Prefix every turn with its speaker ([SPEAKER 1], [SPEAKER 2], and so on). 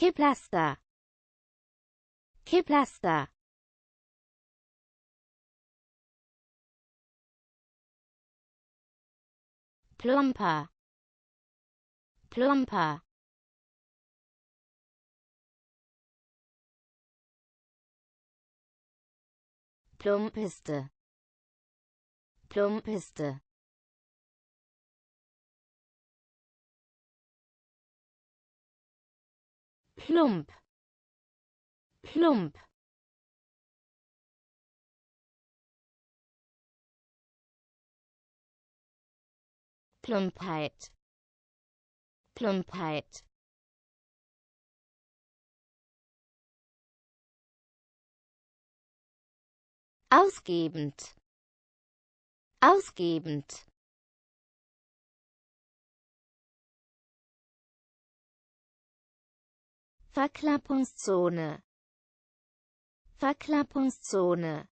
[SPEAKER 1] Kipplaster, Kipplaster. Plumper, Plumper. Plumpiste, Plumpiste. Plump, Plump. Plumpheit, Plumpheit. Ausgebend, ausgebend. Verklappungszone, Verklappungszone.